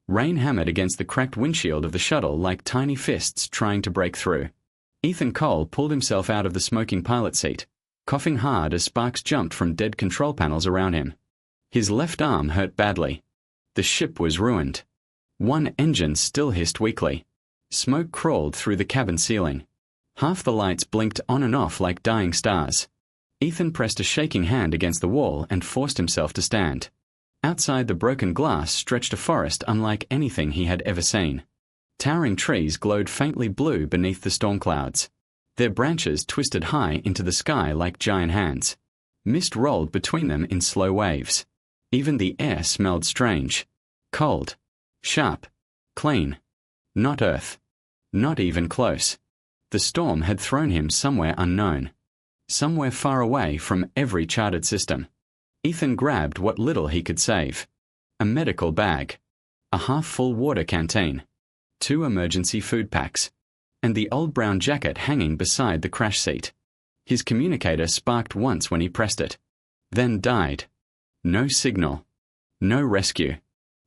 Rain hammered against the cracked windshield of the shuttle like tiny fists trying to break through. Ethan Cole pulled himself out of the smoking pilot seat, coughing hard as sparks jumped from dead control panels around him. His left arm hurt badly. The ship was ruined. One engine still hissed weakly. Smoke crawled through the cabin ceiling. Half the lights blinked on and off like dying stars. Ethan pressed a shaking hand against the wall and forced himself to stand. Outside the broken glass stretched a forest unlike anything he had ever seen. Towering trees glowed faintly blue beneath the storm clouds. Their branches twisted high into the sky like giant hands. Mist rolled between them in slow waves. Even the air smelled strange. Cold. Sharp. Clean. Not Earth. Not even close. The storm had thrown him somewhere unknown. Somewhere far away from every charted system. Ethan grabbed what little he could save. A medical bag. A half-full water canteen. 2 emergency food packs. And the old brown jacket hanging beside the crash seat. His communicator sparked once when he pressed it. Then died. No signal. No rescue.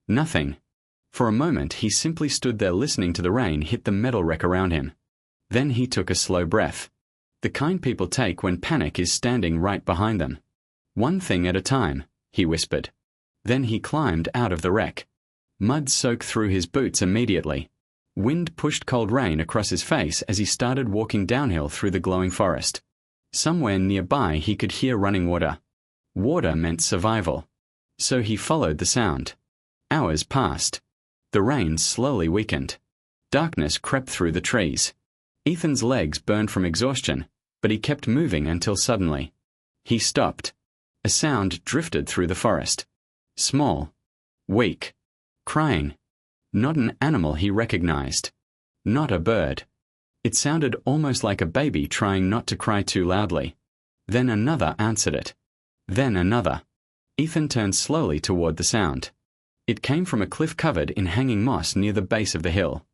Nothing. For a moment he simply stood there listening to the rain hit the metal wreck around him. Then he took a slow breath. The kind people take when panic is standing right behind them. One thing at a time, he whispered. Then he climbed out of the wreck. Mud soaked through his boots immediately. Wind pushed cold rain across his face as he started walking downhill through the glowing forest. Somewhere nearby he could hear running water. Water meant survival. So he followed the sound. Hours passed. The rain slowly weakened. Darkness crept through the trees. Ethan's legs burned from exhaustion, but he kept moving until suddenly. He stopped. A sound drifted through the forest. Small. Weak. Crying. Not an animal he recognized. Not a bird. It sounded almost like a baby trying not to cry too loudly. Then another answered it. Then another. Ethan turned slowly toward the sound. It came from a cliff covered in hanging moss near the base of the hill.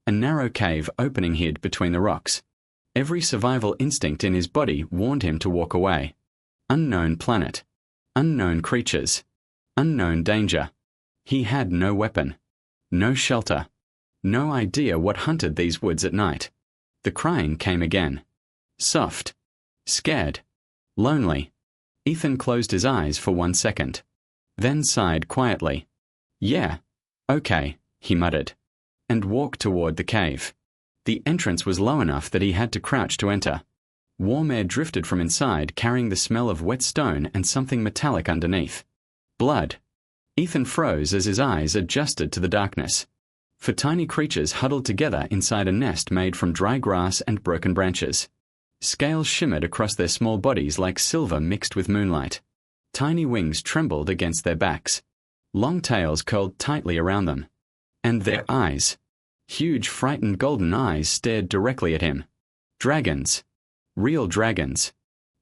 A narrow cave opening hid between the rocks. Every survival instinct in his body warned him to walk away. Unknown planet. Unknown creatures. Unknown danger. He had no weapon. No shelter. No idea what hunted these woods at night. The crying came again. Soft. Scared. Lonely. Ethan closed his eyes for 1 second. Then sighed quietly. Yeah. Okay, he muttered. And walked toward the cave. The entrance was low enough that he had to crouch to enter. Warm air drifted from inside, carrying the smell of wet stone and something metallic underneath. Blood. Ethan froze as his eyes adjusted to the darkness. For tiny creatures huddled together inside a nest made from dry grass and broken branches. Scales shimmered across their small bodies like silver mixed with moonlight. Tiny wings trembled against their backs. Long tails curled tightly around them. And their eyes. Huge, frightened golden eyes stared directly at him. Dragons. Real dragons.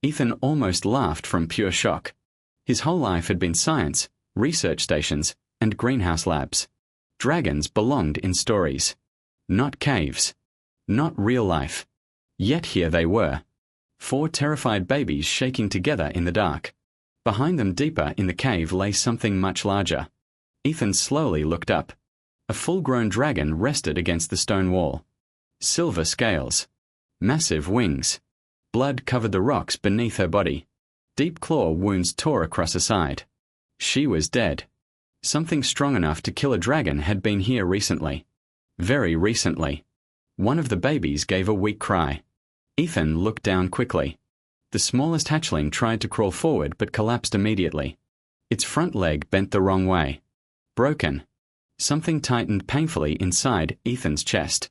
Ethan almost laughed from pure shock. His whole life had been science, research stations, and greenhouse labs. Dragons belonged in stories. Not caves. Not real life. Yet here they were. 4 terrified babies shaking together in the dark. Behind them deeper in the cave lay something much larger. Ethan slowly looked up. A full-grown dragon rested against the stone wall. Silver scales. Massive wings. Blood covered the rocks beneath her body. Deep claw wounds tore across her side. She was dead. Something strong enough to kill a dragon had been here recently. Very recently. One of the babies gave a weak cry. Ethan looked down quickly. The smallest hatchling tried to crawl forward but collapsed immediately. Its front leg bent the wrong way. Broken. Something tightened painfully inside Ethan's chest.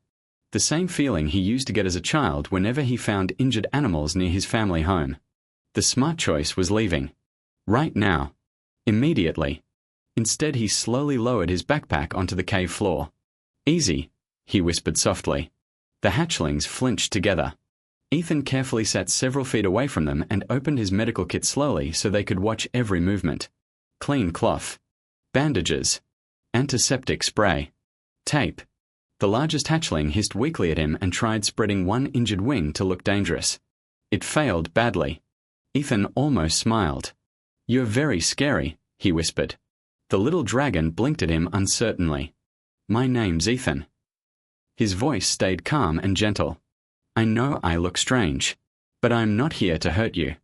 The same feeling he used to get as a child whenever he found injured animals near his family home. The smart choice was leaving. Right now. Immediately. Instead he slowly lowered his backpack onto the cave floor. Easy, he whispered softly. The hatchlings flinched together. Ethan carefully sat several feet away from them and opened his medical kit slowly so they could watch every movement. Clean cloth. Bandages. Antiseptic spray. Tape. The largest hatchling hissed weakly at him and tried spreading one injured wing to look dangerous. It failed badly. Ethan almost smiled. "You're very scary," he whispered. The little dragon blinked at him uncertainly. My name's Ethan. His voice stayed calm and gentle. I know I look strange, but I'm not here to hurt you.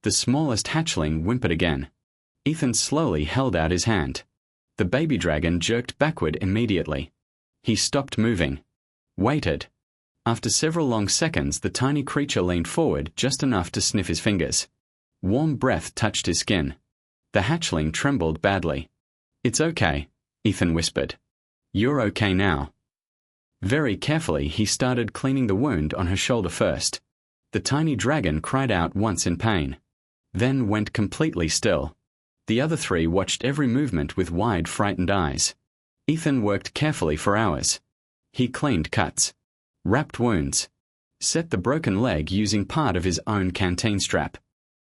The smallest hatchling whimpered again. Ethan slowly held out his hand. The baby dragon jerked backward immediately. He stopped moving. Waited. After several long seconds, the tiny creature leaned forward just enough to sniff his fingers. Warm breath touched his skin. The hatchling trembled badly. It's okay, Ethan whispered. You're okay now. Very carefully, he started cleaning the wound on her shoulder first. The tiny dragon cried out once in pain, then went completely still. The other three watched every movement with wide, frightened eyes. Ethan worked carefully for hours. He cleaned cuts, wrapped wounds, set the broken leg using part of his own canteen strap.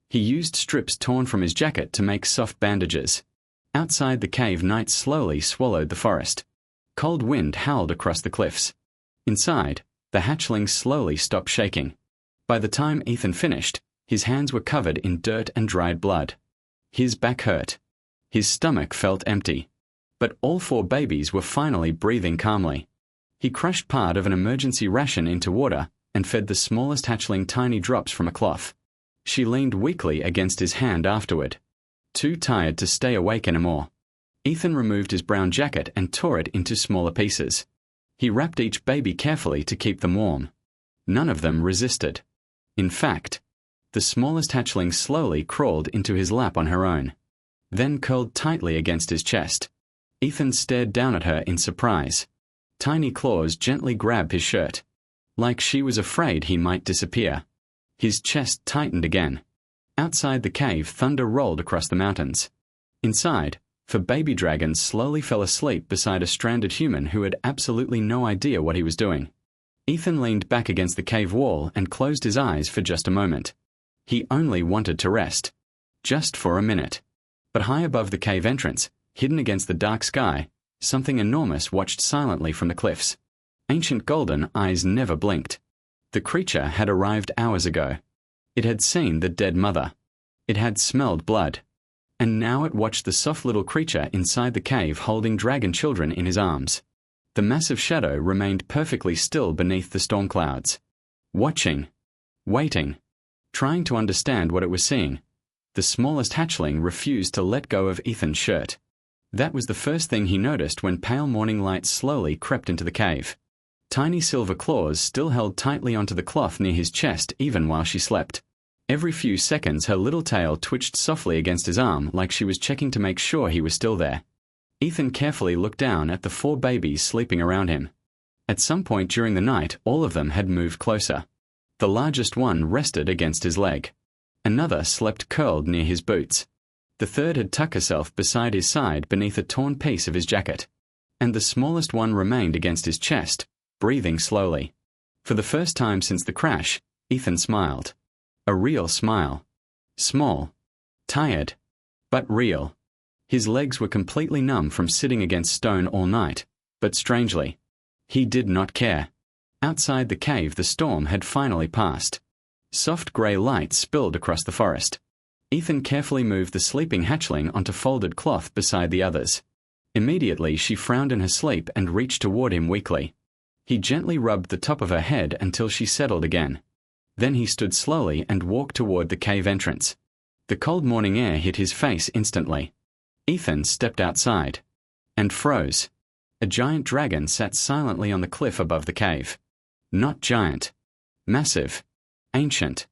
He used strips torn from his jacket to make soft bandages. Outside the cave, night slowly swallowed the forest. Cold wind howled across the cliffs. Inside, the hatchling slowly stopped shaking. By the time Ethan finished, his hands were covered in dirt and dried blood. His back hurt. His stomach felt empty. But all four babies were finally breathing calmly. He crushed part of an emergency ration into water and fed the smallest hatchling tiny drops from a cloth. She leaned weakly against his hand afterward, too tired to stay awake anymore. Ethan removed his brown jacket and tore it into smaller pieces. He wrapped each baby carefully to keep them warm. None of them resisted. In fact, the smallest hatchling slowly crawled into his lap on her own, then curled tightly against his chest. Ethan stared down at her in surprise. Tiny claws gently grabbed his shirt, like she was afraid he might disappear. His chest tightened again. Outside the cave, thunder rolled across the mountains. Inside, for baby dragon slowly fell asleep beside a stranded human who had absolutely no idea what he was doing. Ethan leaned back against the cave wall and closed his eyes for just a moment. He only wanted to rest. Just for a minute. But high above the cave entrance, hidden against the dark sky, something enormous watched silently from the cliffs. Ancient golden eyes never blinked. The creature had arrived hours ago. It had seen the dead mother. It had smelled blood. And now it watched the soft little creature inside the cave holding dragon children in his arms. The massive shadow remained perfectly still beneath the storm clouds. Watching. Waiting. Trying to understand what it was seeing. The smallest hatchling refused to let go of Ethan's shirt. That was the first thing he noticed when pale morning light slowly crept into the cave. Tiny silver claws still held tightly onto the cloth near his chest even while she slept. Every few seconds her little tail twitched softly against his arm like she was checking to make sure he was still there. Ethan carefully looked down at the four babies sleeping around him. At some point during the night, all of them had moved closer. The largest one rested against his leg. Another slept curled near his boots. The third had tucked herself beside his side beneath a torn piece of his jacket. And the smallest one remained against his chest, breathing slowly. For the first time since the crash, Ethan smiled. A real smile. Small. Tired. But real. His legs were completely numb from sitting against stone all night, but strangely, he did not care. Outside the cave, the storm had finally passed. Soft grey light spilled across the forest. Ethan carefully moved the sleeping hatchling onto folded cloth beside the others. Immediately she frowned in her sleep and reached toward him weakly. He gently rubbed the top of her head until she settled again. Then he stood slowly and walked toward the cave entrance. The cold morning air hit his face instantly. Ethan stepped outside and froze. A giant dragon sat silently on the cliff above the cave. Not giant. Massive. Ancient.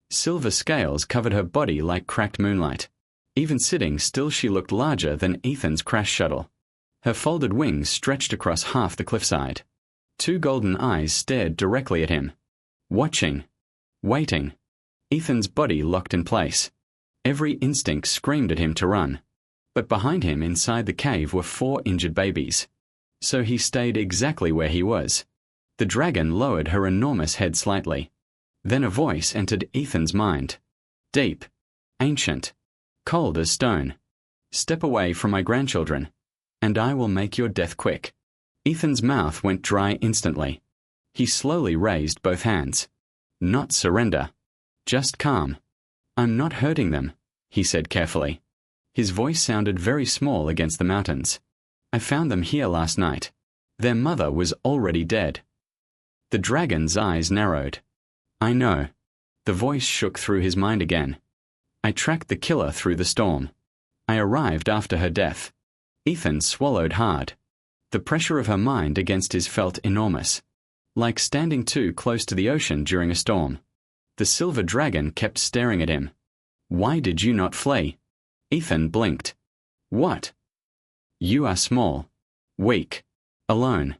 Silver scales covered her body like cracked moonlight. Even sitting still, she looked larger than Ethan's crash shuttle. Her folded wings stretched across half the cliffside. Two golden eyes stared directly at him. Watching. Waiting. Ethan's body locked in place. Every instinct screamed at him to run. But behind him inside the cave were four injured babies. So he stayed exactly where he was. The dragon lowered her enormous head slightly. Then a voice entered Ethan's mind. Deep. Ancient. Cold as stone. Step away from my grandchildren, and I will make your death quick. Ethan's mouth went dry instantly. He slowly raised both hands. Not surrender. Just calm. I'm not hurting them, he said carefully. His voice sounded very small against the mountains. I found them here last night. Their mother was already dead. The dragon's eyes narrowed. I know. The voice shook through his mind again. I tracked the killer through the storm. I arrived after her death. Ethan swallowed hard. The pressure of her mind against his felt enormous. Like standing too close to the ocean during a storm. The silver dragon kept staring at him. Why did you not flee? Ethan blinked. What? You are small. Weak. Alone.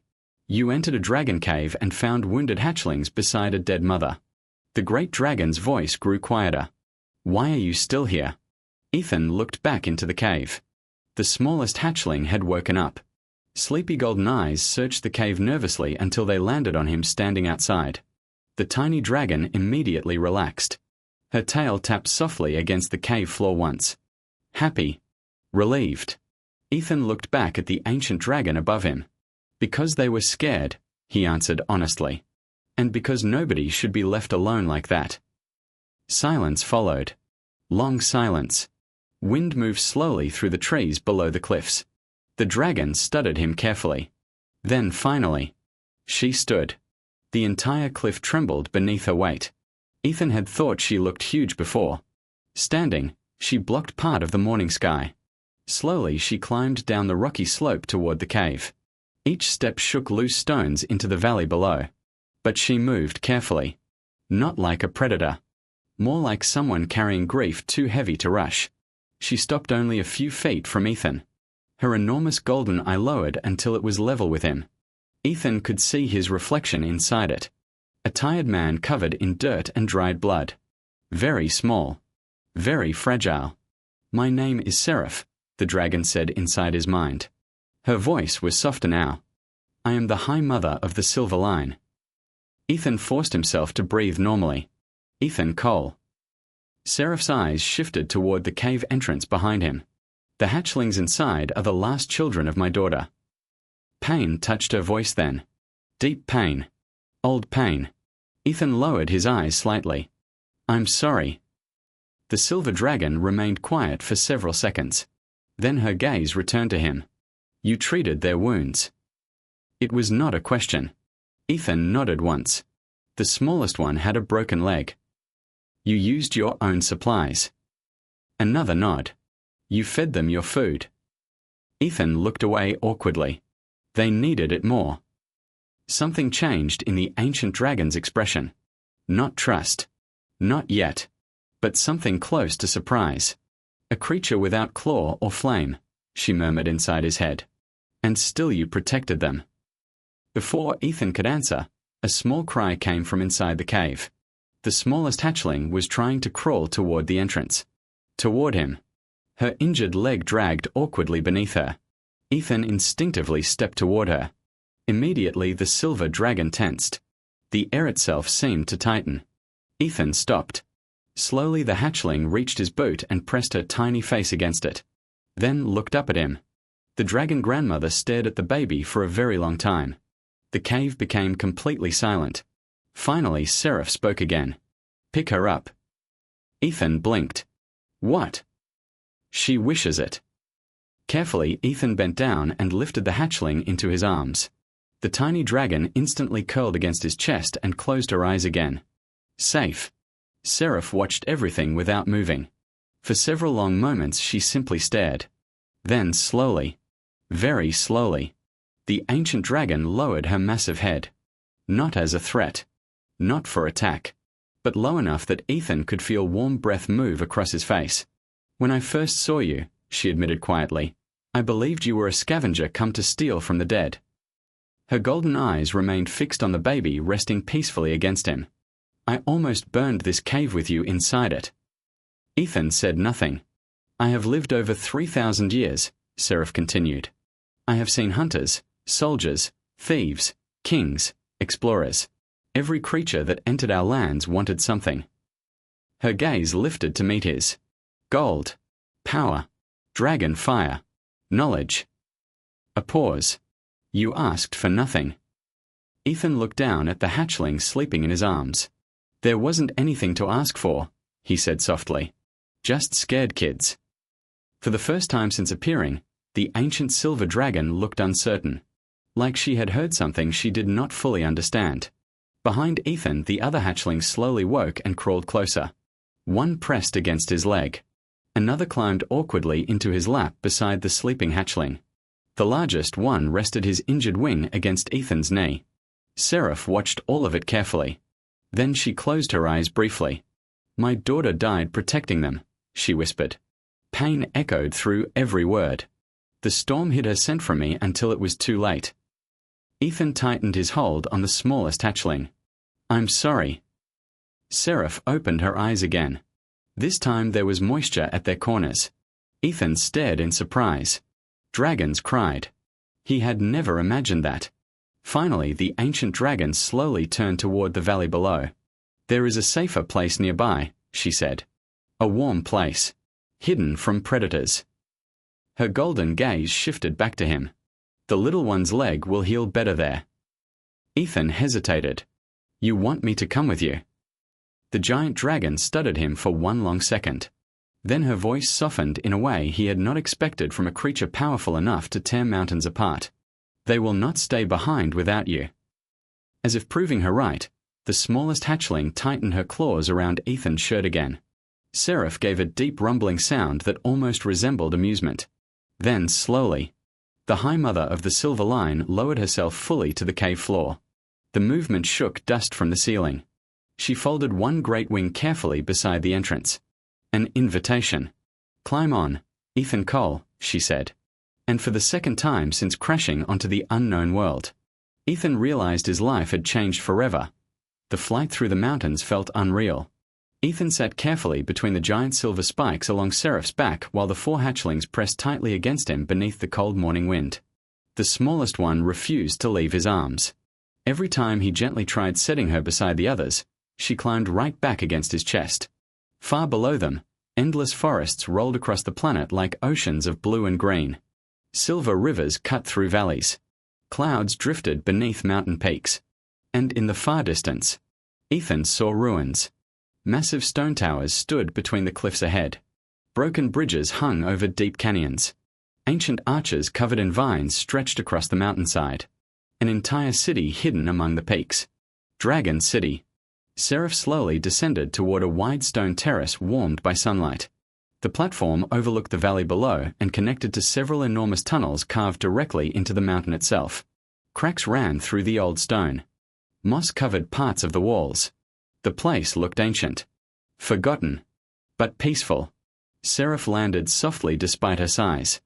You entered a dragon cave and found wounded hatchlings beside a dead mother. The great dragon's voice grew quieter. Why are you still here? Ethan looked back into the cave. The smallest hatchling had woken up. Sleepy golden eyes searched the cave nervously until they landed on him standing outside. The tiny dragon immediately relaxed. Her tail tapped softly against the cave floor once. Happy. Relieved. Ethan looked back at the ancient dragon above him. Because they were scared, he answered honestly. And because nobody should be left alone like that. Silence followed. Long silence. Wind moved slowly through the trees below the cliffs. The dragon studied him carefully. Then finally, she stood. The entire cliff trembled beneath her weight. Ethan had thought she looked huge before. Standing, she blocked part of the morning sky. Slowly she climbed down the rocky slope toward the cave. Each step shook loose stones into the valley below. But she moved carefully. Not like a predator. More like someone carrying grief too heavy to rush. She stopped only a few feet from Ethan. Her enormous golden eye lowered until it was level with him. Ethan could see his reflection inside it. A tired man covered in dirt and dried blood. Very small. Very fragile. My name is Seraph, the dragon said inside his mind. Her voice was softer now. I am the High Mother of the Silver Line. Ethan forced himself to breathe normally. Ethan Cole. Seraph's eyes shifted toward the cave entrance behind him. The hatchlings inside are the last children of my daughter. Pain touched her voice then. Deep pain. Old pain. Ethan lowered his eyes slightly. I'm sorry. The silver dragon remained quiet for several seconds. Then her gaze returned to him. You treated their wounds. It was not a question. Ethan nodded once. The smallest one had a broken leg. You used your own supplies. Another nod. You fed them your food. Ethan looked away awkwardly. They needed it more. Something changed in the ancient dragon's expression. Not trust. Not yet. But something close to surprise. A creature without claw or flame, she murmured inside his head. And still you protected them. Before Ethan could answer, a small cry came from inside the cave. The smallest hatchling was trying to crawl toward the entrance. Toward him. Her injured leg dragged awkwardly beneath her. Ethan instinctively stepped toward her. Immediately the silver dragon tensed. The air itself seemed to tighten. Ethan stopped. Slowly the hatchling reached his boot and pressed her tiny face against it. Then looked up at him. The dragon grandmother stared at the baby for a very long time. The cave became completely silent. Finally Seraph spoke again. Pick her up. Ethan blinked. What? She wishes it. Carefully Ethan bent down and lifted the hatchling into his arms. The tiny dragon instantly curled against his chest and closed her eyes again. Safe. Seraph watched everything without moving. For several long moments she simply stared. Then slowly, very slowly, the ancient dragon lowered her massive head. Not as a threat. Not for attack. But low enough that Ethan could feel warm breath move across his face. When I first saw you, she admitted quietly, I believed you were a scavenger come to steal from the dead. Her golden eyes remained fixed on the baby resting peacefully against him. I almost burned this cave with you inside it. Ethan said nothing. I have lived over 3,000 years, Seraph continued. I have seen hunters, soldiers, thieves, kings, explorers. Every creature that entered our lands wanted something. Her gaze lifted to meet his. Gold. Power. Dragon fire. Knowledge. A pause. You asked for nothing. Ethan looked down at the hatchling sleeping in his arms. There wasn't anything to ask for, he said softly. Just scared kids. For the first time since appearing, the ancient silver dragon looked uncertain. like she had heard something she did not fully understand. Behind Ethan, the other hatchling slowly woke and crawled closer. One pressed against his leg. Another climbed awkwardly into his lap beside the sleeping hatchling. The largest one rested his injured wing against Ethan's knee. Seraph watched all of it carefully. Then she closed her eyes briefly. "My daughter died protecting them," she whispered. Pain echoed through every word. The storm hid her scent from me until it was too late. Ethan tightened his hold on the smallest hatchling. "I'm sorry." Seraph opened her eyes again. This time there was moisture at their corners. Ethan stared in surprise. Dragons cried. He had never imagined that. Finally, the ancient dragon slowly turned toward the valley below. "There is a safer place nearby," she said. "A warm place. Hidden from predators." Her golden gaze shifted back to him. "The little one's leg will heal better there." Ethan hesitated. "You want me to come with you?" The giant dragon studied him for one long second. Then her voice softened in a way he had not expected from a creature powerful enough to tear mountains apart. "They will not stay behind without you." As if proving her right, the smallest hatchling tightened her claws around Ethan's shirt again. Seraph gave a deep rumbling sound that almost resembled amusement. Then, slowly, the High Mother of the Silver Line lowered herself fully to the cave floor. The movement shook dust from the ceiling. She folded one great wing carefully beside the entrance. An invitation. "Climb on, Ethan Cole," she said. And for the second time since crashing onto the unknown world, Ethan realized his life had changed forever. The flight through the mountains felt unreal. Ethan sat carefully between the giant silver spikes along Seraph's back while the four hatchlings pressed tightly against him beneath the cold morning wind. The smallest one refused to leave his arms. Every time he gently tried setting her beside the others, she climbed right back against his chest. Far below them, endless forests rolled across the planet like oceans of blue and green. Silver rivers cut through valleys. Clouds drifted beneath mountain peaks. And in the far distance, Ethan saw ruins. Massive stone towers stood between the cliffs ahead. Broken bridges hung over deep canyons. Ancient arches covered in vines stretched across the mountainside. An entire city hidden among the peaks. Dragon City. Seraph slowly descended toward a wide stone terrace warmed by sunlight. The platform overlooked the valley below and connected to several enormous tunnels carved directly into the mountain itself. Cracks ran through the old stone. Moss covered parts of the walls. The place looked ancient. Forgotten. But peaceful. Seraph landed softly despite her size.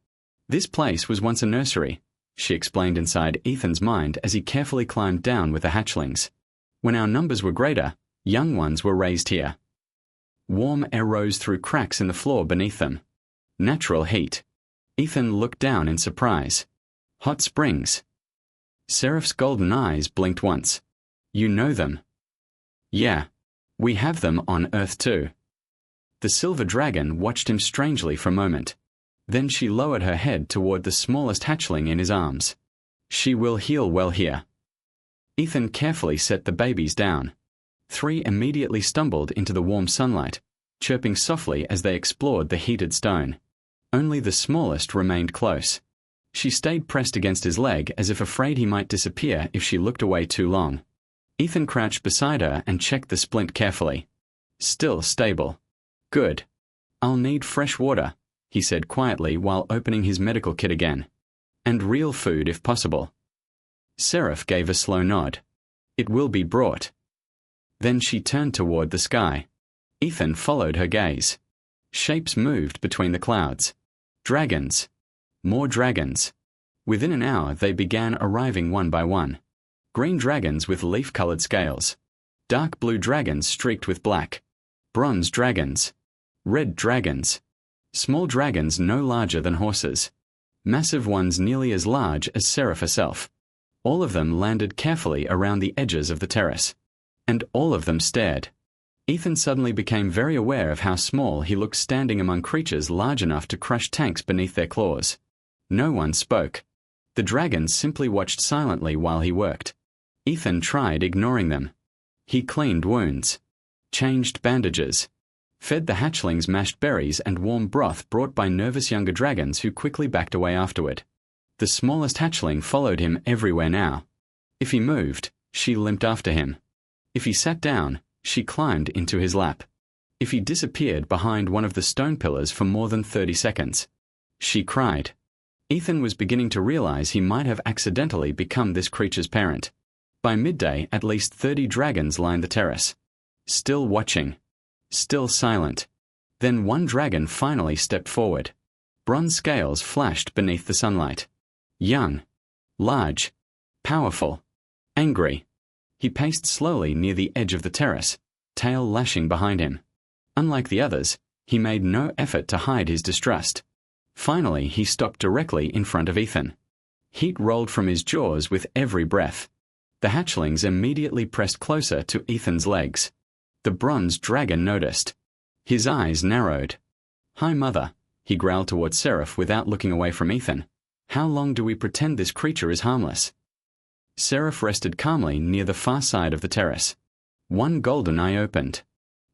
"This place was once a nursery," she explained inside Ethan's mind as he carefully climbed down with the hatchlings. "When our numbers were greater, young ones were raised here." Warm air rose through cracks in the floor beneath them. Natural heat. Ethan looked down in surprise. Hot springs. Seraph's golden eyes blinked once. "You know them?" "Yeah. We have them on Earth too." The silver dragon watched him strangely for a moment. Then she lowered her head toward the smallest hatchling in his arms. "She will heal well here." Ethan carefully set the babies down. 3 immediately stumbled into the warm sunlight, chirping softly as they explored the heated stone. Only the smallest remained close. She stayed pressed against his leg as if afraid he might disappear if she looked away too long. Ethan crouched beside her and checked the splint carefully. Still stable. "Good. I'll need fresh water," he said quietly while opening his medical kit again. "And real food if possible." Seraph gave a slow nod. "It will be brought." Then she turned toward the sky. Ethan followed her gaze. Shapes moved between the clouds. Dragons. More dragons. Within an hour they began arriving one by one. Green dragons with leaf-colored scales. Dark blue dragons streaked with black. Bronze dragons. Red dragons. Small dragons no larger than horses. Massive ones nearly as large as Seraph herself. All of them landed carefully around the edges of the terrace. And all of them stared. Ethan suddenly became very aware of how small he looked standing among creatures large enough to crush tanks beneath their claws. No one spoke. The dragons simply watched silently while he worked. Ethan tried ignoring them. He cleaned wounds. Changed bandages. Fed the hatchlings mashed berries and warm broth brought by nervous younger dragons who quickly backed away afterward. The smallest hatchling followed him everywhere now. If he moved, she limped after him. If he sat down, she climbed into his lap. If he disappeared behind one of the stone pillars for more than 30 seconds, she cried. Ethan was beginning to realize he might have accidentally become this creature's parent. By midday, at least 30 dragons lined the terrace. Still watching. Still silent. Then one dragon finally stepped forward. Bronze scales flashed beneath the sunlight. Young. Large. Powerful. Angry. He paced slowly near the edge of the terrace, tail lashing behind him. Unlike the others, he made no effort to hide his distrust. Finally, he stopped directly in front of Ethan. Heat rolled from his jaws with every breath. The hatchlings immediately pressed closer to Ethan's legs. The bronze dragon noticed. His eyes narrowed. "Hi, Mother," he growled towards Seraph without looking away from Ethan. "How long do we pretend this creature is harmless?" Seraph rested calmly near the far side of the terrace. One golden eye opened.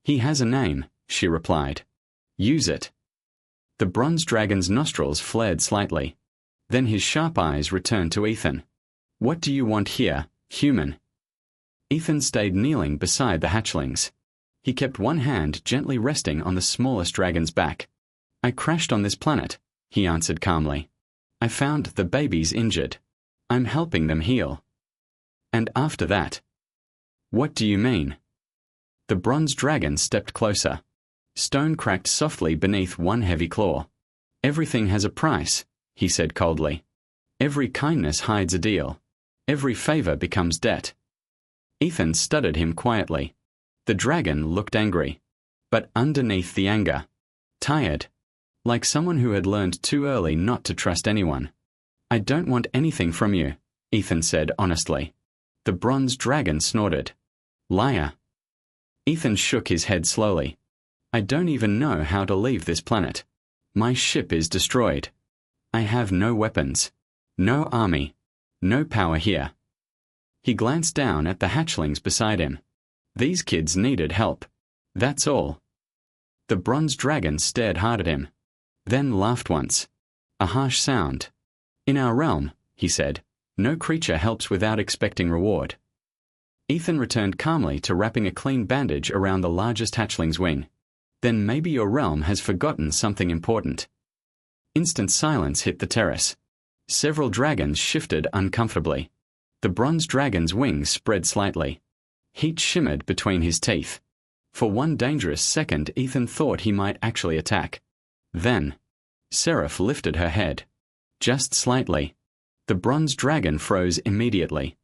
"He has a name," she replied. "Use it." The bronze dragon's nostrils flared slightly. Then his sharp eyes returned to Ethan. "What do you want here, human?" Ethan stayed kneeling beside the hatchlings. He kept one hand gently resting on the smallest dragon's back. "I crashed on this planet," he answered calmly. "I found the babies injured. I'm helping them heal." "And after that?" "What do you mean?" The bronze dragon stepped closer. Stone cracked softly beneath one heavy claw. "Everything has a price," he said coldly. "Every kindness hides a deal. Every favor becomes debt." Ethan studied him quietly. The dragon looked angry. But underneath the anger, tired. Like someone who had learned too early not to trust anyone. "I don't want anything from you," Ethan said honestly. The bronze dragon snorted. "Liar." Ethan shook his head slowly. "I don't even know how to leave this planet. My ship is destroyed. I have no weapons. No army. No power here." He glanced down at the hatchlings beside him. These kids needed help. That's all. The bronze dragon stared hard at him. Then laughed once. A harsh sound. "In our realm," he said, "no creature helps without expecting reward." Ethan returned calmly to wrapping a clean bandage around the largest hatchling's wing. "Then maybe your realm has forgotten something important." Instant silence hit the terrace. Several dragons shifted uncomfortably. The bronze dragon's wings spread slightly. Heat shimmered between his teeth. For one dangerous second, Ethan thought he might actually attack. Then, Seraph lifted her head. Just slightly. The bronze dragon froze immediately.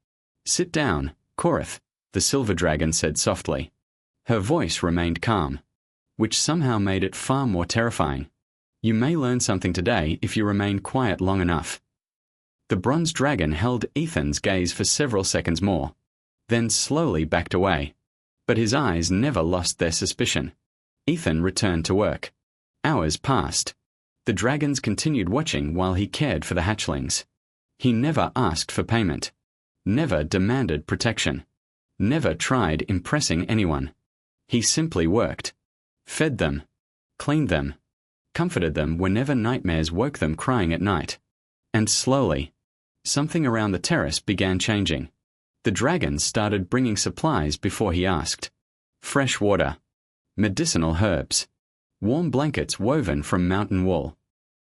"Sit down, Korath," the silver dragon said softly. Her voice remained calm, which somehow made it far more terrifying. "You may learn something today if you remain quiet long enough." The bronze dragon held Ethan's gaze for several seconds more, then slowly backed away. But his eyes never lost their suspicion. Ethan returned to work. Hours passed. The dragons continued watching while he cared for the hatchlings. He never asked for payment. Never demanded protection. Never tried impressing anyone. He simply worked. Fed them. Cleaned them. Comforted them whenever nightmares woke them crying at night. And slowly, something around the terrace began changing. The dragons started bringing supplies before he asked. Fresh water. Medicinal herbs. Warm blankets woven from mountain wool.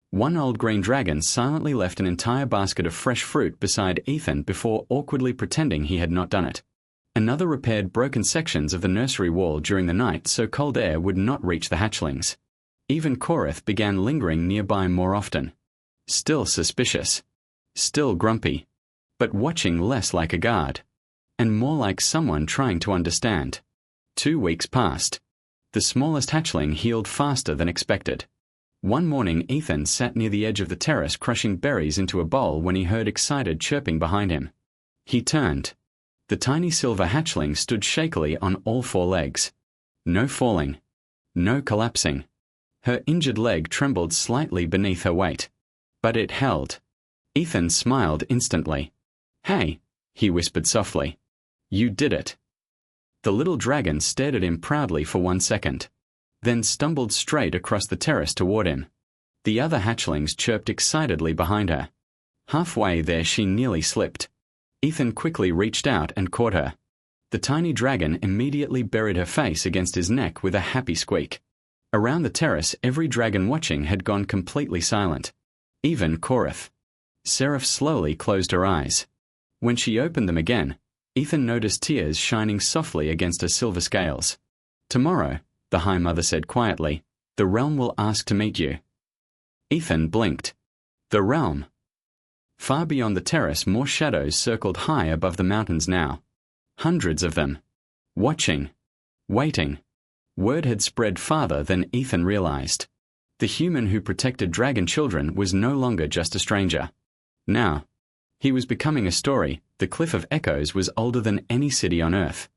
One old green dragon silently left an entire basket of fresh fruit beside Ethan before awkwardly pretending he had not done it. Another repaired broken sections of the nursery wall during the night so cold air would not reach the hatchlings. Even Korath began lingering nearby more often. Still suspicious. Still grumpy. But watching less like a guard. And more like someone trying to understand. 2 weeks passed. The smallest hatchling healed faster than expected. One morning Ethan sat near the edge of the terrace crushing berries into a bowl when he heard excited chirping behind him. He turned. The tiny silver hatchling stood shakily on all 4 legs. No falling. No collapsing. Her injured leg trembled slightly beneath her weight. But it held. Ethan smiled instantly. "Hey," he whispered softly. "You did it." The little dragon stared at him proudly for 1 second, then stumbled straight across the terrace toward him. The other hatchlings chirped excitedly behind her. Halfway there she nearly slipped. Ethan quickly reached out and caught her. The tiny dragon immediately buried her face against his neck with a happy squeak. Around the terrace, every dragon watching had gone completely silent. Even Korath. Seraph slowly closed her eyes. When she opened them again, Ethan noticed tears shining softly against her silver scales. "Tomorrow," the High Mother said quietly, "the realm will ask to meet you." Ethan blinked. The realm. Far beyond the terrace, more shadows circled high above the mountains now. Hundreds of them. Watching. Waiting. Word had spread farther than Ethan realized. The human who protected dragon children was no longer just a stranger. Now, he was becoming a story. The Cliff of Echoes was older than any city on Earth.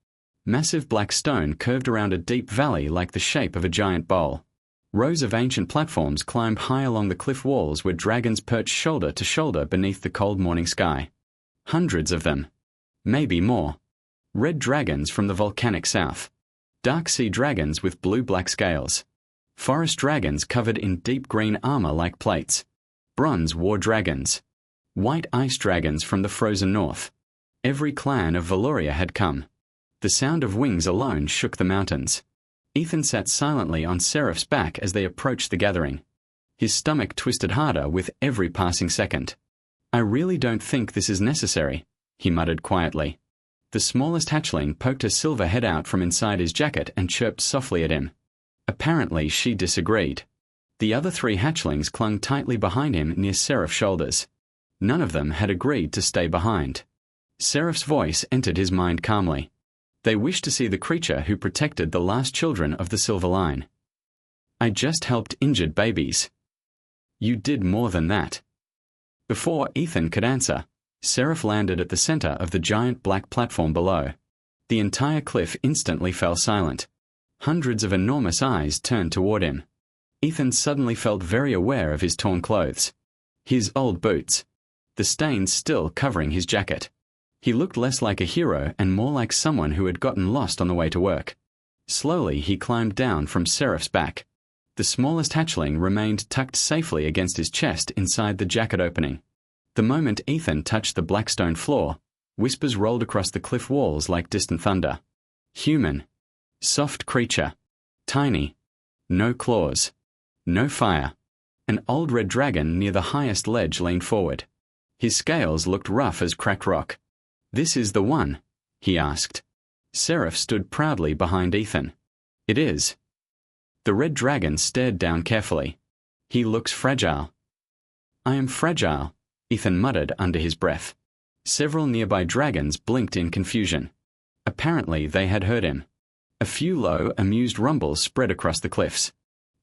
Massive black stone curved around a deep valley like the shape of a giant bowl. Rows of ancient platforms climbed high along the cliff walls where dragons perched shoulder to shoulder beneath the cold morning sky. Hundreds of them. Maybe more. Red dragons from the volcanic south. Dark sea dragons with blue-black scales. Forest dragons covered in deep green armor like plates. Bronze war dragons. White ice dragons from the frozen north. Every clan of Valoria had come. The sound of wings alone shook the mountains. Ethan sat silently on Seraph's back as they approached the gathering. His stomach twisted harder with every passing second. "I really don't think this is necessary," he muttered quietly. The smallest hatchling poked her silver head out from inside his jacket and chirped softly at him. Apparently she disagreed. The other three hatchlings clung tightly behind him near Seraph's shoulders. None of them had agreed to stay behind. Seraph's voice entered his mind calmly. They wished to see the creature who protected the last children of the Silver Line. "I just helped injured babies." "You did more than that." Before Ethan could answer, Seraph landed at the center of the giant black platform below. The entire cliff instantly fell silent. Hundreds of enormous eyes turned toward him. Ethan suddenly felt very aware of his torn clothes. His old boots. The stains still covering his jacket. He looked less like a hero and more like someone who had gotten lost on the way to work. Slowly he climbed down from Seraph's back. The smallest hatchling remained tucked safely against his chest inside the jacket opening. The moment Ethan touched the black stone floor, whispers rolled across the cliff walls like distant thunder. Human. Soft creature. Tiny. No claws. No fire. An old red dragon near the highest ledge leaned forward. His scales looked rough as cracked rock. "This is the one?" he asked. Seraph stood proudly behind Ethan. "It is." The red dragon stared down carefully. "He looks fragile." "I am fragile," Ethan muttered under his breath. Several nearby dragons blinked in confusion. Apparently they had heard him. A few low, amused rumbles spread across the cliffs.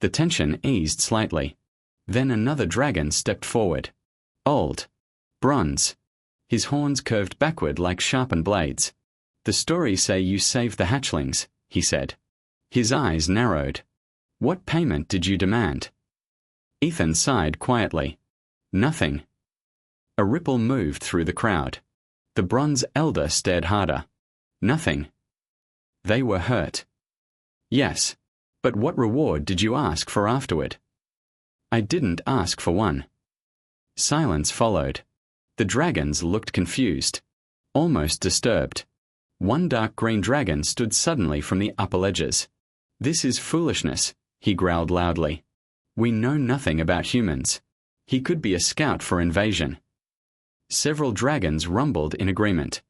The tension eased slightly. Then another dragon stepped forward. Old. Bronze. His horns curved backward like sharpened blades. "The stories say you saved the hatchlings," he said. His eyes narrowed. "What payment did you demand?" Ethan sighed quietly. "Nothing." A ripple moved through the crowd. The bronze elder stared harder. "Nothing." They were hurt. "Yes. But what reward did you ask for afterward?" "I didn't ask for one." Silence followed. The dragons looked confused. Almost disturbed. One dark green dragon stood suddenly from the upper ledges. "This is foolishness," he growled loudly. "We know nothing about humans. He could be a scout for invasion." Several dragons rumbled in agreement.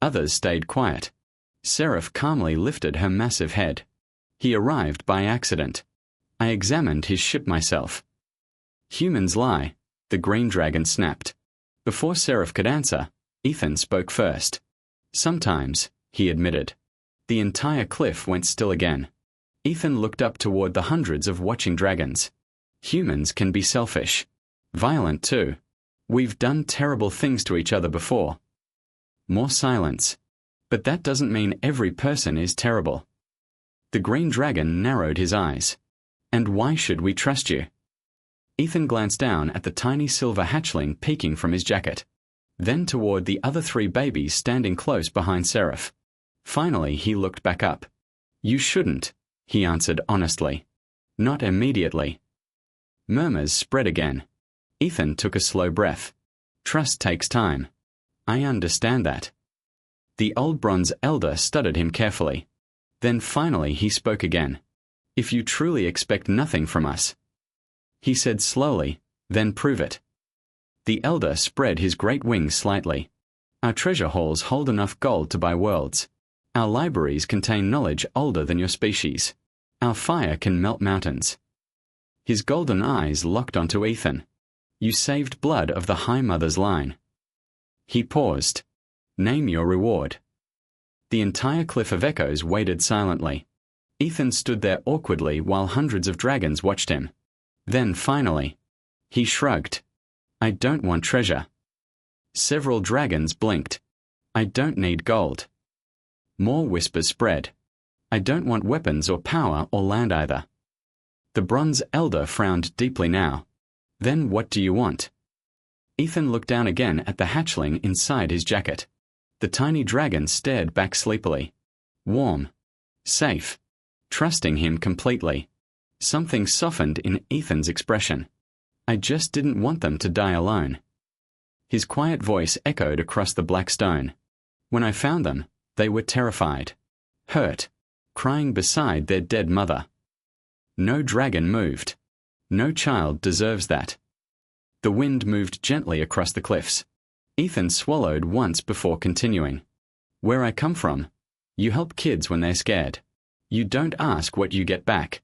Others stayed quiet. Seraph calmly lifted her massive head. "He arrived by accident. I examined his ship myself." "Humans lie," the green dragon snapped. Before Seraph could answer, Ethan spoke first. "Sometimes," he admitted. The entire cliff went still again. Ethan looked up toward the hundreds of watching dragons. "Humans can be selfish. Violent too. We've done terrible things to each other before." More silence. "But that doesn't mean every person is terrible." The green dragon narrowed his eyes. "And why should we trust you?" Ethan glanced down at the tiny silver hatchling peeking from his jacket. Then toward the other three babies standing close behind Seraph. Finally he looked back up. "You shouldn't," he answered honestly. "Not immediately." Murmurs spread again. Ethan took a slow breath. Trust takes time. I understand that. The old bronze elder studied him carefully. Then finally he spoke again. If you truly expect nothing from us, he said slowly, then prove it. The elder spread his great wings slightly. Our treasure halls hold enough gold to buy worlds. Our libraries contain knowledge older than your species. Our fire can melt mountains. His golden eyes locked onto Ethan. You saved blood of the High Mother's line. He paused. Name your reward. The entire cliff of echoes waited silently. Ethan stood there awkwardly while hundreds of dragons watched him. Then finally, he shrugged. I don't want treasure. Several dragons blinked. I don't need gold. More whispers spread. I don't want weapons or power or land either. The bronze elder frowned deeply now. Then what do you want? Ethan looked down again at the hatchling inside his jacket. The tiny dragon stared back sleepily. Warm. Safe. Trusting him completely. Something softened in Ethan's expression. I just didn't want them to die alone. His quiet voice echoed across the black stone. When I found them, they were terrified. Hurt. Crying beside their dead mother. No dragon moved. No child deserves that. The wind moved gently across the cliffs. Ethan swallowed once before continuing. Where I come from, you help kids when they're scared. You don't ask what you get back.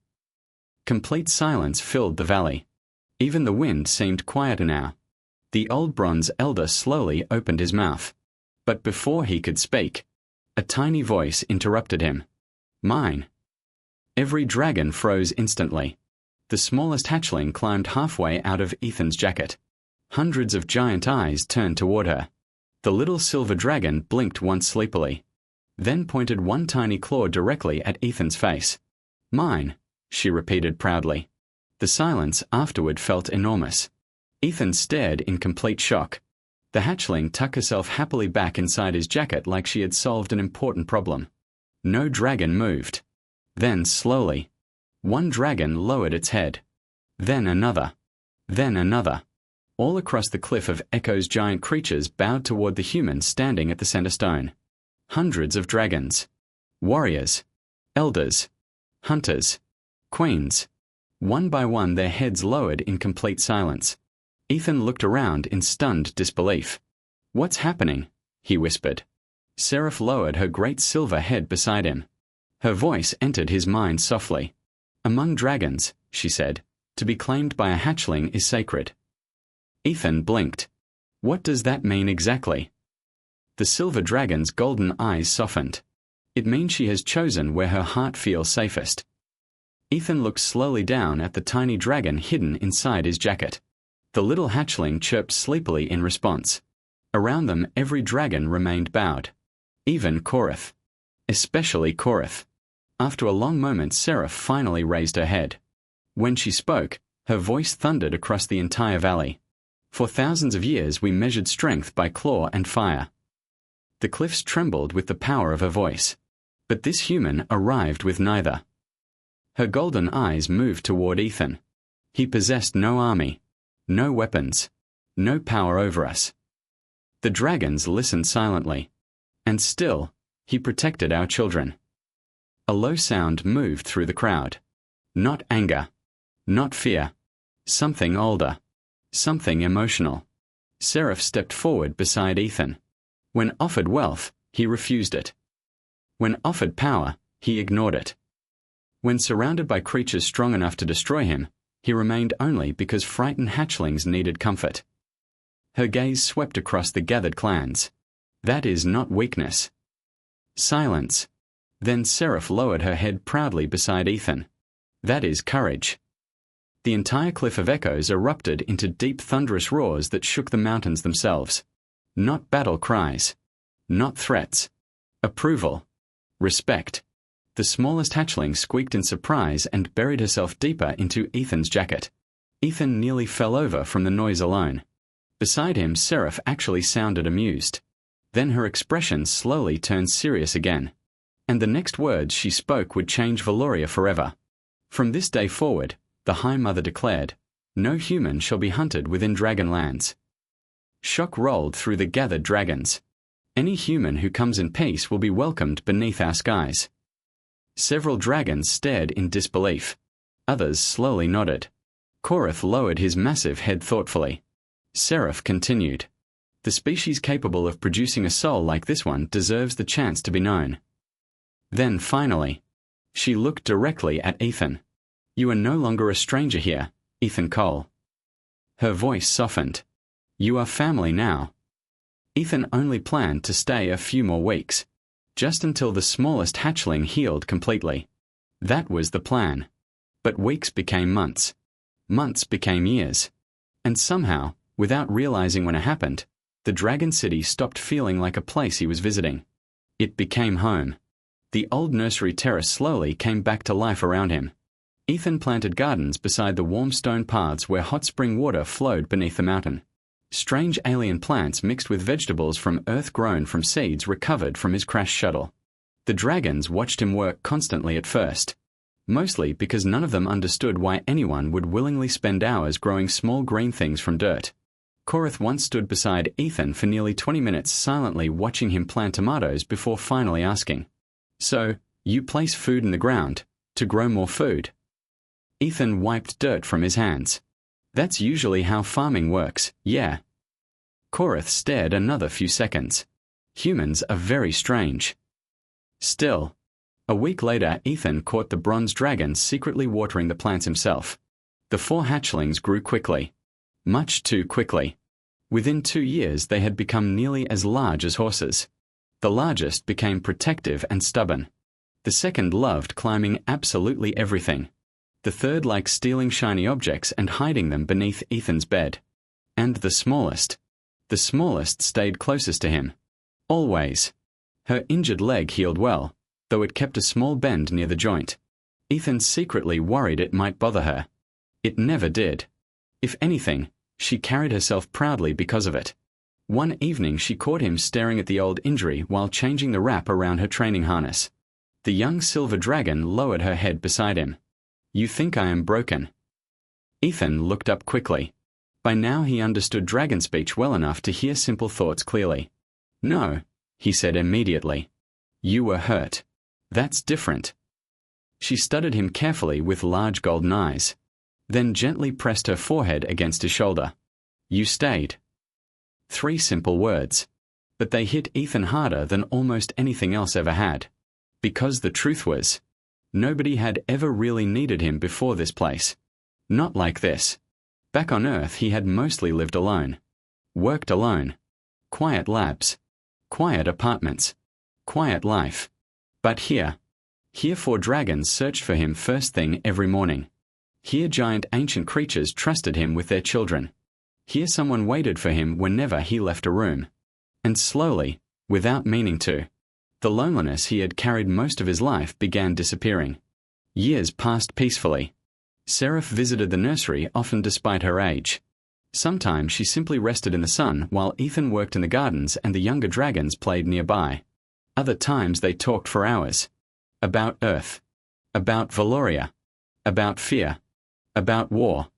Complete silence filled the valley. Even the wind seemed quieter now. The old bronze elder slowly opened his mouth. But before he could speak, a tiny voice interrupted him. Mine. Every dragon froze instantly. The smallest hatchling climbed halfway out of Ethan's jacket. Hundreds of giant eyes turned toward her. The little silver dragon blinked once sleepily, then pointed one tiny claw directly at Ethan's face. Mine, she repeated proudly. The silence afterward felt enormous. Ethan stared in complete shock. The hatchling tucked herself happily back inside his jacket like she had solved an important problem. No dragon moved. Then slowly, one dragon lowered its head. Then another. Then another. All across the cliff of echoes giant creatures bowed toward the humans standing at the center stone. Hundreds of dragons. Warriors. Elders. Hunters. Queens. One by one their heads lowered in complete silence. Ethan looked around in stunned disbelief. What's happening? He whispered. Seraph lowered her great silver head beside him. Her voice entered his mind softly. Among dragons, she said, to be claimed by a hatchling is sacred. Ethan blinked. What does that mean exactly? The silver dragon's golden eyes softened. It means she has chosen where her heart feels safest. Ethan looked slowly down at the tiny dragon hidden inside his jacket. The little hatchling chirped sleepily in response. Around them every dragon remained bowed. Even Korath. Especially Korath. After a long moment Seraph finally raised her head. When she spoke, her voice thundered across the entire valley. For thousands of years we measured strength by claw and fire. The cliffs trembled with the power of her voice. But this human arrived with neither. Her golden eyes moved toward Ethan. He possessed no army, no weapons, no power over us. The dragons listened silently. And still, he protected our children. A low sound moved through the crowd. Not anger. Not fear. Something older. Something emotional. Seraph stepped forward beside Ethan. When offered wealth, he refused it. When offered power, he ignored it. When surrounded by creatures strong enough to destroy him, he remained only because frightened hatchlings needed comfort. Her gaze swept across the gathered clans. That is not weakness. Silence. Then Seraph lowered her head proudly beside Ethan. That is courage. The entire cliff of echoes erupted into deep thunderous roars that shook the mountains themselves. Not battle cries. Not threats. Approval. Respect. The smallest hatchling squeaked in surprise and buried herself deeper into Ethan's jacket. Ethan nearly fell over from the noise alone. Beside him, Seraph actually sounded amused. Then her expression slowly turned serious again. And the next words she spoke would change Valoria forever. From this day forward, the High Mother declared, no human shall be hunted within Dragonlands. Shock rolled through the gathered dragons. Any human who comes in peace will be welcomed beneath our skies. Several dragons stared in disbelief. Others slowly nodded. Korath lowered his massive head thoughtfully. Seraph continued. The species capable of producing a soul like this one deserves the chance to be known. Then finally, she looked directly at Ethan. You are no longer a stranger here, Ethan Cole. Her voice softened. You are family now. Ethan only planned to stay a few more weeks, just until the smallest hatchling healed completely. That was the plan. But weeks became months. Months became years. And somehow, without realizing when it happened, the Dragon City stopped feeling like a place he was visiting. It became home. The old nursery terrace slowly came back to life around him. Ethan planted gardens beside the warm stone paths where hot spring water flowed beneath the mountain. Strange alien plants mixed with vegetables from Earth grown from seeds recovered from his crashed shuttle. The dragons watched him work constantly at first, mostly because none of them understood why anyone would willingly spend hours growing small green things from dirt. Korath once stood beside Ethan for nearly 20 minutes silently watching him plant tomatoes before finally asking, So, you place food in the ground to grow more food? Ethan wiped dirt from his hands. That's usually how farming works, yeah. Korath stared another few seconds. Humans are very strange. Still, a week later Ethan caught the bronze dragon secretly watering the plants himself. The 4 hatchlings grew quickly. Much too quickly. Within 2 years they had become nearly as large as horses. The largest became protective and stubborn. The second loved climbing absolutely everything. The third liked stealing shiny objects and hiding them beneath Ethan's bed. And the smallest stayed closest to him. Always. Her injured leg healed well, though it kept a small bend near the joint. Ethan secretly worried it might bother her. It never did. If anything, she carried herself proudly because of it. One evening she caught him staring at the old injury while changing the wrap around her training harness. The young silver dragon lowered her head beside him. You think I am broken? Ethan looked up quickly. By now he understood dragon speech well enough to hear simple thoughts clearly. No, he said immediately. You were hurt. That's different. She studied him carefully with large golden eyes, then gently pressed her forehead against his shoulder. You stayed. 3 simple words. But they hit Ethan harder than almost anything else ever had. Because the truth was, nobody had ever really needed him before this place. Not like this. Back on Earth he had mostly lived alone. Worked alone. Quiet labs. Quiet apartments. Quiet life. But here 4 dragons searched for him first thing every morning. Here giant ancient creatures trusted him with their children. Here someone waited for him whenever he left a room. And slowly, without meaning to, the loneliness he had carried most of his life began disappearing. Years passed peacefully. Seraph visited the nursery often despite her age. Sometimes she simply rested in the sun while Ethan worked in the gardens and the younger dragons played nearby. Other times they talked for hours. About Earth. About Valoria. About fear. About war.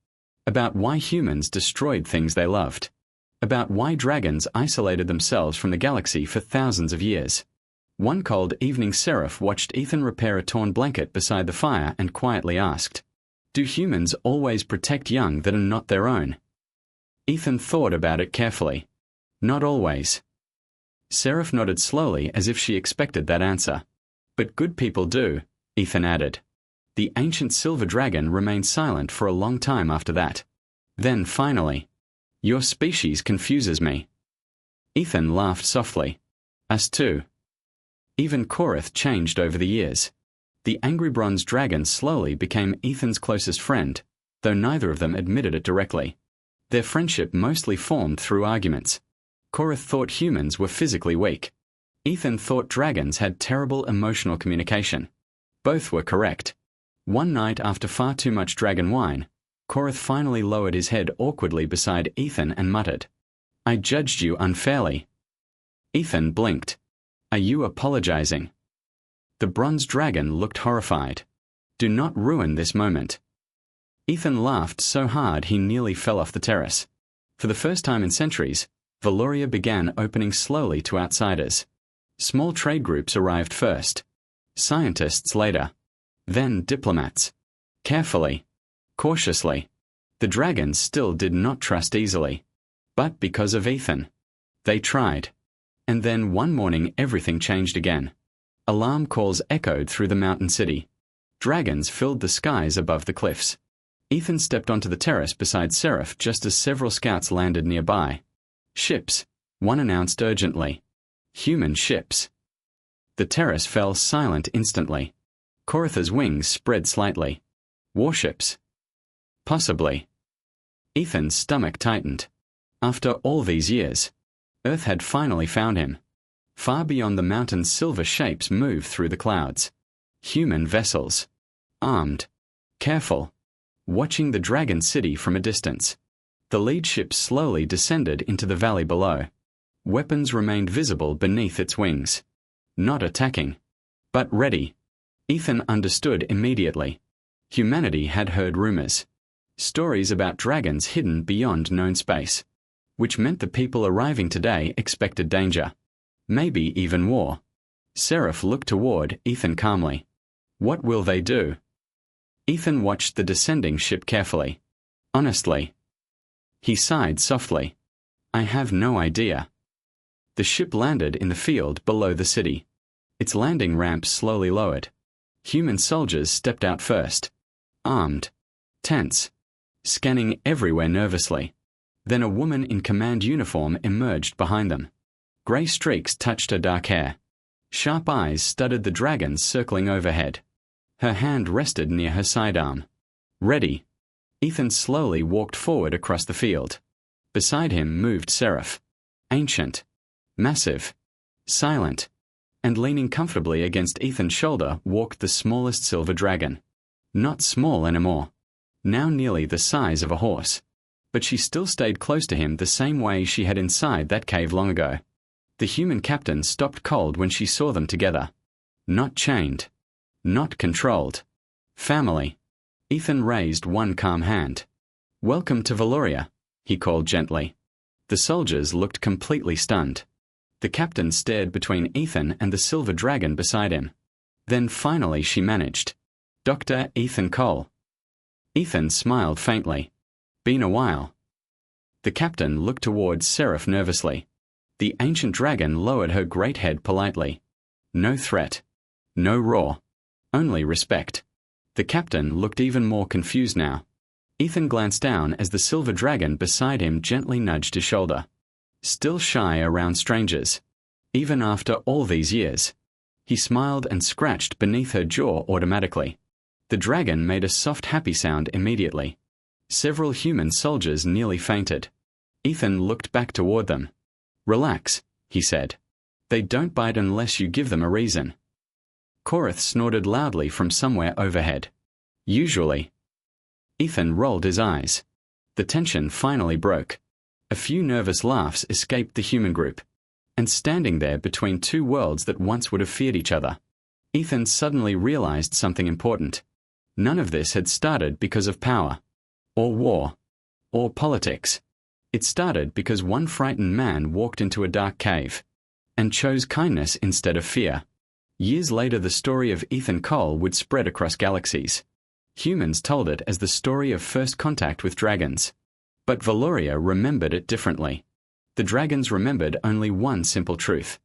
About why humans destroyed things they loved. About why dragons isolated themselves from the galaxy for thousands of years. One cold evening Seraph watched Ethan repair a torn blanket beside the fire and quietly asked, Do humans always protect young that are not their own? Ethan thought about it carefully. Not always. Seraph nodded slowly as if she expected that answer. But good people do, Ethan added. The ancient silver dragon remained silent for a long time after that. Then finally, Your species confuses me. Ethan laughed softly. Us too. Even Korath changed over the years. The angry bronze dragon slowly became Ethan's closest friend, though neither of them admitted it directly. Their friendship mostly formed through arguments. Korath thought humans were physically weak. Ethan thought dragons had terrible emotional communication. Both were correct. One night after far too much dragon wine, Korath finally lowered his head awkwardly beside Ethan and muttered, I judged you unfairly. Ethan blinked. Are you apologizing? The bronze dragon looked horrified. Do not ruin this moment. Ethan laughed so hard he nearly fell off the terrace. For the first time in centuries, Valoria began opening slowly to outsiders. Small trade groups arrived first. Scientists later. Then diplomats. Carefully. Cautiously. The dragons still did not trust easily. But because of Ethan. They tried. And then one morning everything changed again. Alarm calls echoed through the mountain city. Dragons filled the skies above the cliffs. Ethan stepped onto the terrace beside Seraph just as several scouts landed nearby. Ships, one announced urgently. Human ships. The terrace fell silent instantly. Koritha's wings spread slightly. Warships. Possibly. Ethan's stomach tightened. After all these years, Earth had finally found him. Far beyond the mountains, silver shapes moved through the clouds. Human vessels. Armed. Careful. Watching the dragon city from a distance. The lead ship slowly descended into the valley below. Weapons remained visible beneath its wings. Not attacking. But ready. Ethan understood immediately. Humanity had heard rumors. Stories about dragons hidden beyond known space. Which meant the people arriving today expected danger. Maybe even war. Seraph looked toward Ethan calmly. What will they do? Ethan watched the descending ship carefully. Honestly. He sighed softly. I have no idea. The ship landed in the field below the city. Its landing ramp slowly lowered. Human soldiers stepped out first. Armed. Tense. Scanning everywhere nervously. Then a woman in command uniform emerged behind them. Grey streaks touched her dark hair. Sharp eyes studied the dragons circling overhead. Her hand rested near her sidearm. Ready. Ethan slowly walked forward across the field. Beside him moved Seraph. Ancient. Massive. Silent. And leaning comfortably against Ethan's shoulder walked the smallest silver dragon. Not small anymore. Now nearly the size of a horse. But she still stayed close to him the same way she had inside that cave long ago. The human captain stopped cold when she saw them together. Not chained. Not controlled. Family. Ethan raised one calm hand. Welcome to Valoria, he called gently. The soldiers looked completely stunned. The captain stared between Ethan and the silver dragon beside him. Then finally she managed. Dr. Ethan Cole. Ethan smiled faintly. Been a while. The captain looked towards Seraph nervously. The ancient dragon lowered her great head politely. No threat. No roar. Only respect. The captain looked even more confused now. Ethan glanced down as the silver dragon beside him gently nudged his shoulder. Still shy around strangers. Even after all these years. He smiled and scratched beneath her jaw automatically. The dragon made a soft happy sound immediately. Several human soldiers nearly fainted. Ethan looked back toward them. Relax, he said. They don't bite unless you give them a reason. Korith snorted loudly from somewhere overhead. Usually. Ethan rolled his eyes. The tension finally broke. A few nervous laughs escaped the human group. And standing there between two worlds that once would have feared each other, Ethan suddenly realized something important. None of this had started because of power. Or war. Or politics. It started because one frightened man walked into a dark cave. And chose kindness instead of fear. Years later the story of Ethan Cole would spread across galaxies. Humans told it as the story of first contact with dragons. But Valoria remembered it differently. The dragons remembered only one simple truth.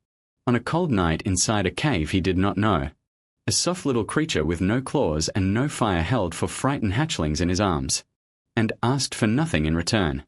On a cold night inside a cave he did not know. A soft little creature with no claws and no fire held for frightened hatchlings in his arms. And asked for nothing in return.